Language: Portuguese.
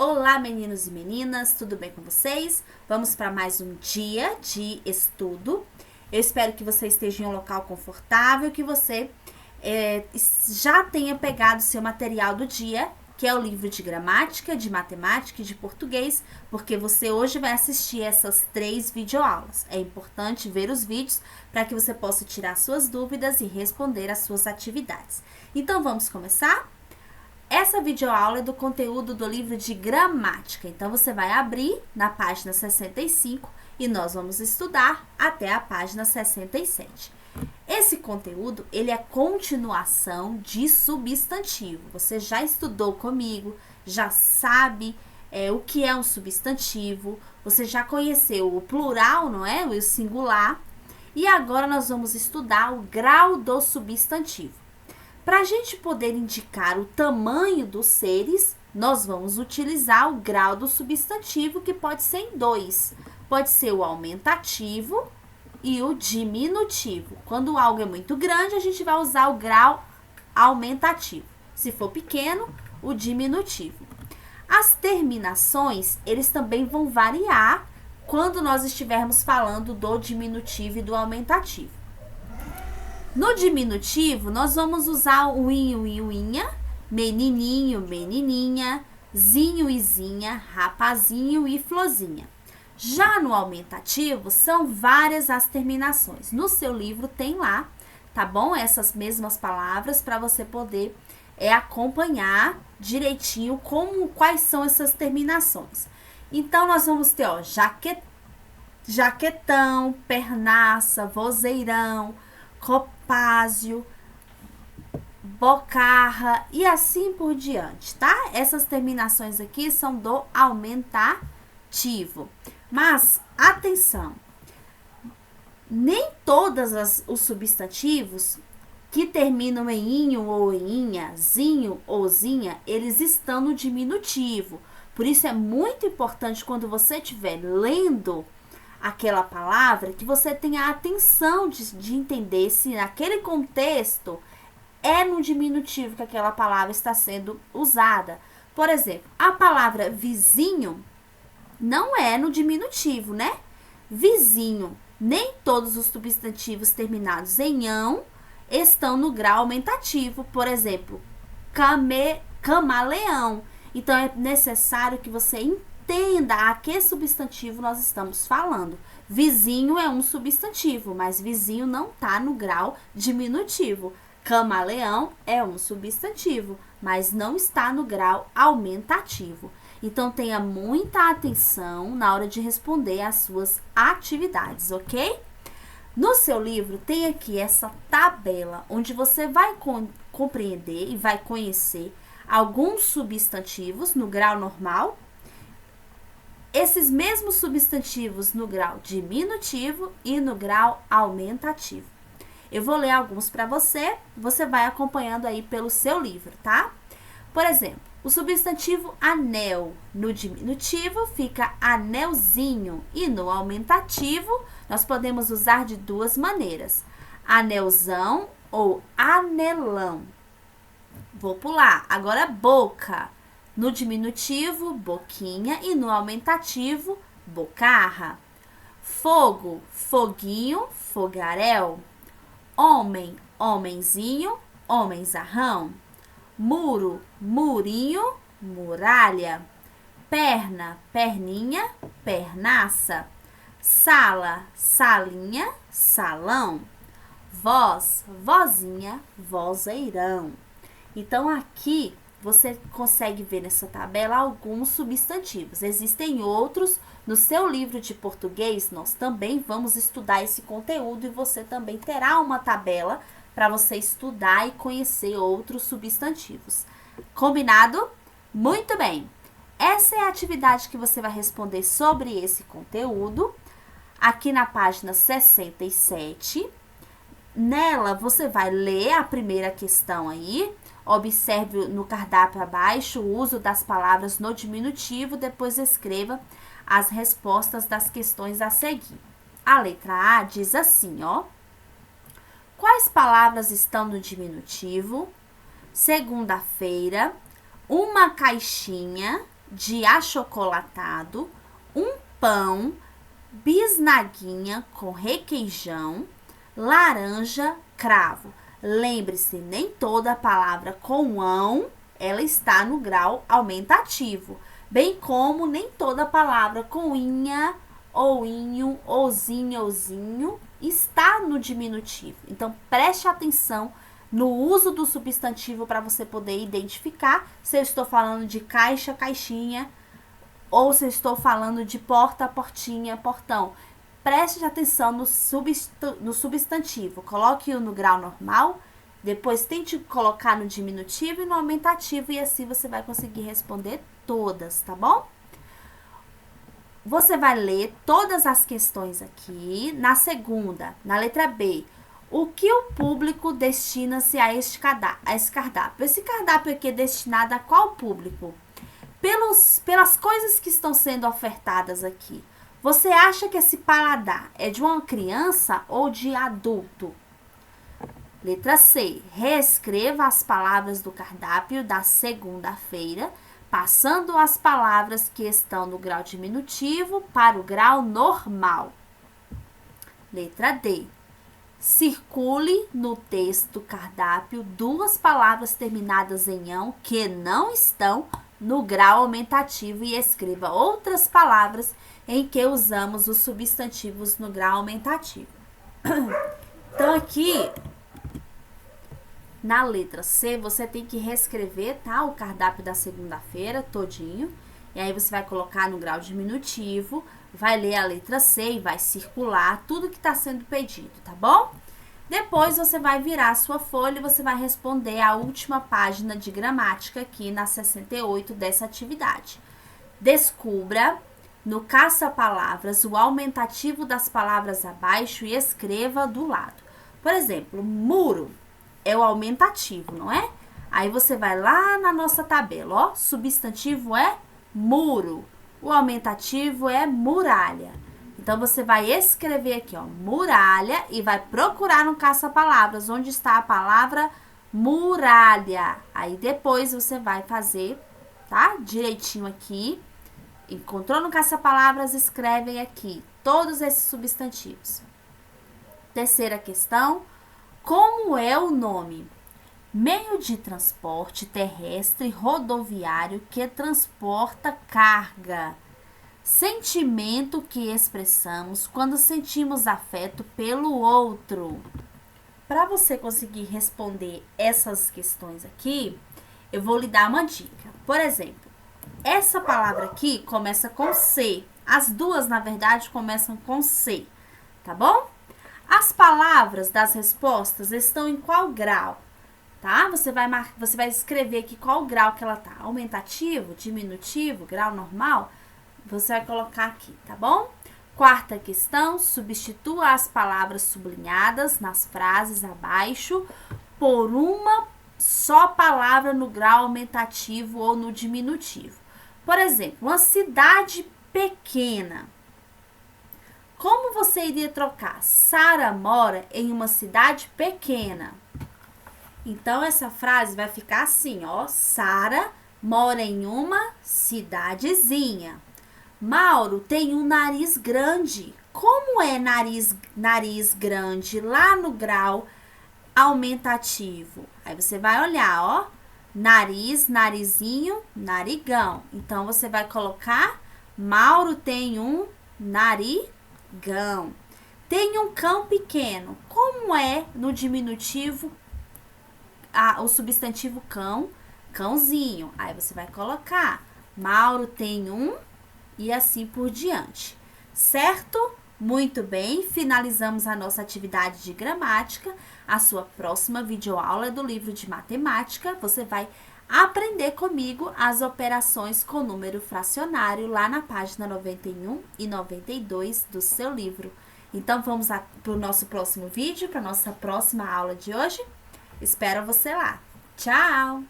Olá, meninos e meninas, tudo bem com vocês? Vamos para mais um dia de estudo. Eu espero que você esteja em um local confortável, que você já tenha pegado seu material do dia, que é o livro de gramática, de matemática e de português, porque você hoje vai assistir essas 3 videoaulas. É importante ver os vídeos para que você possa tirar suas dúvidas e responder às suas atividades. Então, vamos começar? Essa videoaula é do conteúdo do livro de gramática, então você vai abrir na página 65 e nós vamos estudar até a página 67. Esse conteúdo, ele é continuação de substantivo. Você já estudou comigo, já sabe o que é um substantivo, você já conheceu o plural, não é? O singular. E agora nós vamos estudar o grau do substantivo. Para a gente poder indicar o tamanho dos seres, nós vamos utilizar o grau do substantivo, que pode ser em 2. Pode ser o aumentativo e o diminutivo. Quando algo é muito grande, a gente vai usar o grau aumentativo. Se for pequeno, o diminutivo. As terminações, eles também vão variar quando nós estivermos falando do diminutivo e do aumentativo. No diminutivo, nós vamos usar o inho e uinha, menininho, menininha, zinho e zinha, rapazinho e florzinha. Já no aumentativo, são várias as terminações. No seu livro tem lá, tá bom? Essas mesmas palavras para você poder acompanhar direitinho quais são essas terminações. Então, nós vamos ter, jaquetão, pernaça, vozeirão, copázio, bocarra e assim por diante, tá? Essas terminações aqui são do aumentativo. Mas, atenção, nem todos os substantivos que terminam em inho ou em inha, zinho ou zinha, eles estão no diminutivo. Por isso é muito importante quando você estiver lendo aquela palavra, que você tenha a atenção de entender se naquele contexto é no diminutivo que aquela palavra está sendo usada. Por exemplo, a palavra vizinho não é no diminutivo, né? Vizinho. Nem todos os substantivos terminados em ão estão no grau aumentativo. Por exemplo, camaleão. Então, é necessário que você entenda a que substantivo nós estamos falando. Vizinho é um substantivo, mas vizinho não está no grau diminutivo. Camaleão é um substantivo, mas não está no grau aumentativo. Então, tenha muita atenção na hora de responder às suas atividades, ok? No seu livro tem aqui essa tabela, onde você vai compreender e vai conhecer alguns substantivos no grau normal, esses mesmos substantivos no grau diminutivo e no grau aumentativo. Eu vou ler alguns para você, você vai acompanhando aí pelo seu livro, tá? Por exemplo, o substantivo anel no diminutivo fica anelzinho e no aumentativo nós podemos usar de 2 maneiras, anelzão ou anelão. Vou pular, agora boca. No diminutivo, boquinha e no aumentativo, bocarra. Fogo, foguinho, fogaréu. Homem, homenzinho, homenzarrão. Muro, murinho, muralha. Perna, perninha, pernaça. Sala, salinha, salão. Voz, vozinha, vozeirão. Então, aqui você consegue ver nessa tabela alguns substantivos. Existem outros. No seu livro de português, nós também vamos estudar esse conteúdo e você também terá uma tabela para você estudar e conhecer outros substantivos. Combinado? Muito bem! Essa é a atividade que você vai responder sobre esse conteúdo, aqui na página 67. Nela, você vai ler a primeira questão aí. Observe no cardápio abaixo o uso das palavras no diminutivo, depois escreva as respostas das questões a seguir. A letra A diz assim, ó. Quais palavras estão no diminutivo? Segunda-feira, uma caixinha, de achocolatado, um pão, bisnaguinha com requeijão, laranja, cravo. Lembre-se, nem toda palavra com ão, ela está no grau aumentativo, bem como nem toda palavra com inha, ou inho, ouzinho, ouzinho, está no diminutivo. Então, preste atenção no uso do substantivo para você poder identificar se eu estou falando de caixa, caixinha, ou se eu estou falando de porta, portinha, portão. Preste atenção no substantivo. Coloque-o no grau normal, depois tente colocar no diminutivo e no aumentativo, e assim você vai conseguir responder todas, tá bom? Você vai ler todas as questões aqui. Na segunda, na letra B, o que o público destina-se a esse cardápio? Esse cardápio aqui é destinado a qual público? Pelas coisas que estão sendo ofertadas aqui. Você acha que esse paladar é de uma criança ou de adulto? Letra C. Reescreva as palavras do cardápio da segunda-feira, passando as palavras que estão no grau diminutivo para o grau normal. Letra D. Circule no texto do cardápio 2 palavras terminadas em ão que não estão no grau aumentativo e escreva outras palavras em que usamos os substantivos no grau aumentativo. Então, aqui, na letra C, você tem que reescrever, tá? O cardápio da segunda-feira todinho. E aí, você vai colocar no grau diminutivo, vai ler a letra C e vai circular tudo que está sendo pedido, tá bom? Depois, você vai virar a sua folha e você vai responder a última página de gramática aqui na 68 dessa atividade. Descubra no caça-palavras o aumentativo das palavras abaixo e escreva do lado. Por exemplo, muro é o aumentativo, não é? Aí você vai lá na nossa tabela, ó, substantivo é muro, o aumentativo é muralha. Então, você vai escrever aqui, ó, muralha, e vai procurar no caça-palavras onde está a palavra muralha. Aí, depois, você vai fazer, tá? Direitinho aqui. Encontrou no caça-palavras, escrevem aqui todos esses substantivos. Terceira questão. Como é o nome? Meio de transporte terrestre rodoviário que transporta carga. Sentimento que expressamos quando sentimos afeto pelo outro. Para você conseguir responder essas questões aqui, eu vou lhe dar uma dica. Por exemplo, essa palavra aqui começa com C. As duas, na verdade, começam com C, tá bom? As palavras das respostas estão em qual grau? Tá? Você vai escrever aqui qual grau que ela tá. Aumentativo, diminutivo, grau normal. Você vai colocar aqui, tá bom? Quarta questão, substitua as palavras sublinhadas nas frases abaixo por uma só palavra no grau aumentativo ou no diminutivo. Por exemplo, uma cidade pequena. Como você iria trocar? Sara mora em uma cidade pequena. Então, essa frase vai ficar assim, ó. Sara mora em uma cidadezinha. Mauro tem um nariz grande. Como é nariz grande lá no grau aumentativo? Aí você vai olhar, ó. Nariz, narizinho, narigão. Então, você vai colocar Mauro tem um narigão. Tem um cão pequeno. Como é no diminutivo o substantivo cão? Cãozinho. Aí você vai colocar Mauro tem um e assim por diante. Certo? Muito bem, finalizamos a nossa atividade de gramática. A sua próxima videoaula é do livro de matemática. Você vai aprender comigo as operações com número fracionário lá na página 91 e 92 do seu livro. Então, vamos para o nosso próximo vídeo, para a nossa próxima aula de hoje. Espero você lá. Tchau!